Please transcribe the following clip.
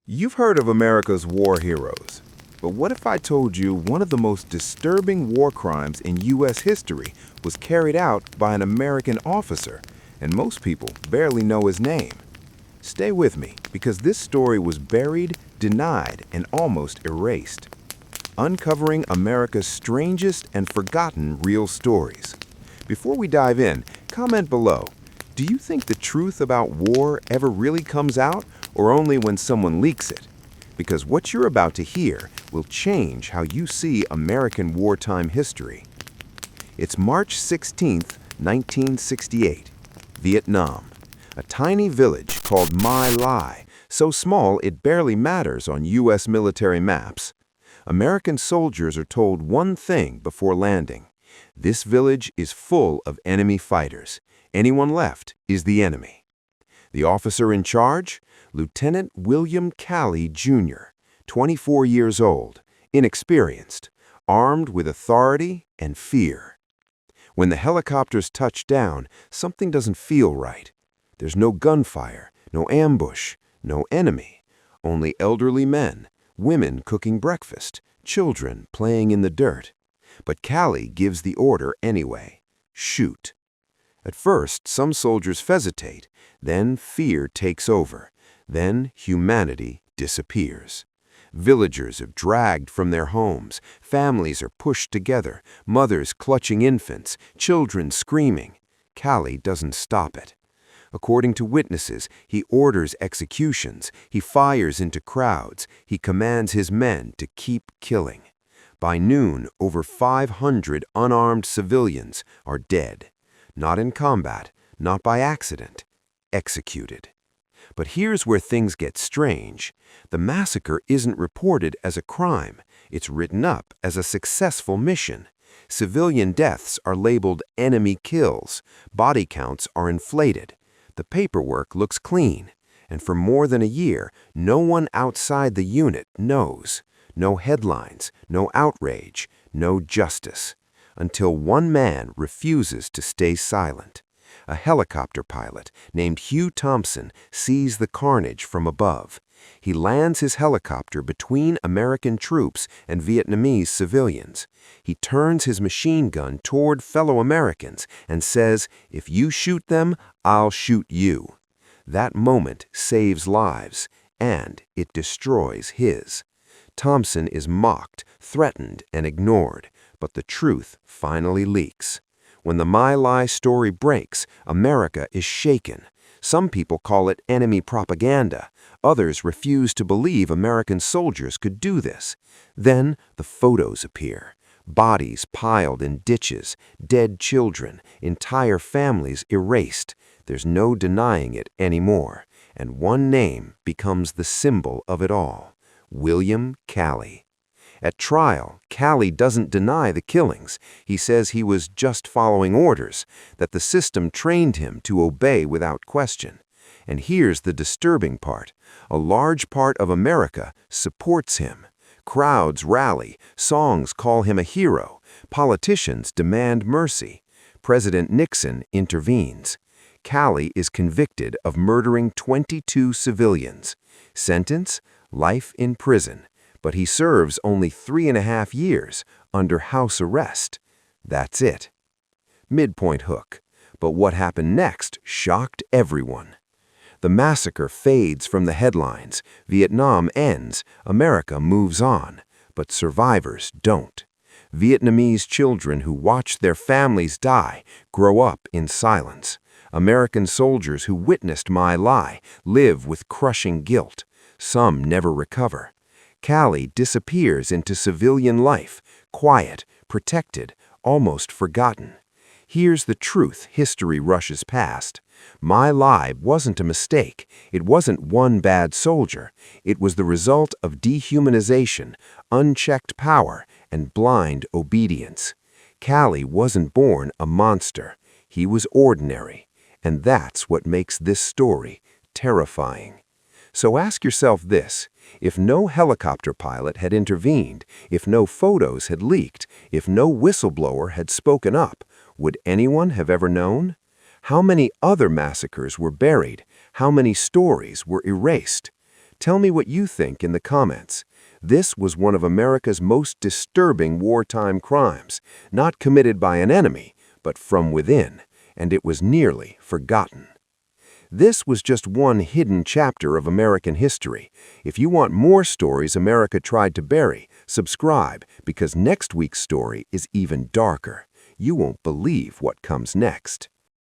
You've heard of America's war heroes, but what if I told you one of the most disturbing war crimes in U.S. history was carried out by an American officer, and most people barely know his name? Stay with me, because this story was buried, denied, and almost erased. Uncovering America's strangest and forgotten real stories. Before we dive in, comment below. Do you think the truth about war ever really comes out, or only when someone leaks it? Because what you're about to hear will change how you see American wartime history. It's March 16, 1968, Vietnam. A tiny village called My Lai, so small it barely matters on U.S. military maps. American soldiers are told one thing before landing. This village is full of enemy fighters. Anyone left is the enemy. The officer in charge? Lieutenant William Calley, Jr., 24 years old, inexperienced, armed with authority and fear. When the helicopters touch down, something doesn't feel right. There's no gunfire, no ambush, no enemy, only elderly men, women cooking breakfast, children playing in the dirt. But Calley gives the order anyway. Shoot. At first, some soldiers hesitate, then fear takes over, then humanity disappears. Villagers are dragged from their homes, families are pushed together, mothers clutching infants, children screaming. Calley doesn't stop it. According to witnesses, he orders executions, he fires into crowds, he commands his men to keep killing. By noon, over 500 unarmed civilians are dead. Not in combat, not by accident, executed. But here's where things get strange. The massacre isn't reported as a crime. It's written up as a successful mission. Civilian deaths are labeled enemy kills. Body counts are inflated. The paperwork looks clean. And for more than a year, no one outside the unit knows. No headlines, no outrage, no justice. Until one man refuses to stay silent. A helicopter pilot named Hugh Thompson sees the carnage from above. He lands his helicopter between American troops and Vietnamese civilians. He turns his machine gun toward fellow Americans and says, "If you shoot them, I'll shoot you." That moment saves lives, and it destroys his. Thompson is mocked, threatened, and ignored. But the truth finally leaks. When the My Lai story breaks, America is shaken. Some people call it enemy propaganda. Others refuse to believe American soldiers could do this. Then the photos appear. Bodies piled in ditches, dead children, entire families erased. There's no denying it anymore. And one name becomes the symbol of it all: William Calley. At trial, Calley doesn't deny the killings. He says he was just following orders, that the system trained him to obey without question. And here's the disturbing part. A large part of America supports him. Crowds rally, songs call him a hero, politicians demand mercy. President Nixon intervenes. Calley is convicted of murdering 22 civilians. Sentence? Life in prison. But he serves only 3.5 years under house arrest. That's it. Midpoint hook. But what happened next shocked everyone. The massacre fades from the headlines. Vietnam ends. America moves on. But survivors don't. Vietnamese children who watched their families die grow up in silence. American soldiers who witnessed My Lai live with crushing guilt. Some never recover. Calley disappears into civilian life, quiet, protected, almost forgotten. Here's the truth history rushes past. My Lai wasn't a mistake. It wasn't one bad soldier. It was the result of dehumanization, unchecked power, and blind obedience. Calley wasn't born a monster. He was ordinary. And that's what makes this story terrifying. So ask yourself this. If no helicopter pilot had intervened, if no photos had leaked, if no whistleblower had spoken up, would anyone have ever known? How many other massacres were buried? How many stories were erased? Tell me what you think in the comments. This was one of America's most disturbing wartime crimes, not committed by an enemy, but from within, and it was nearly forgotten. This was just one hidden chapter of American history. If you want more stories America tried to bury, subscribe, because next week's story is even darker. You won't believe what comes next.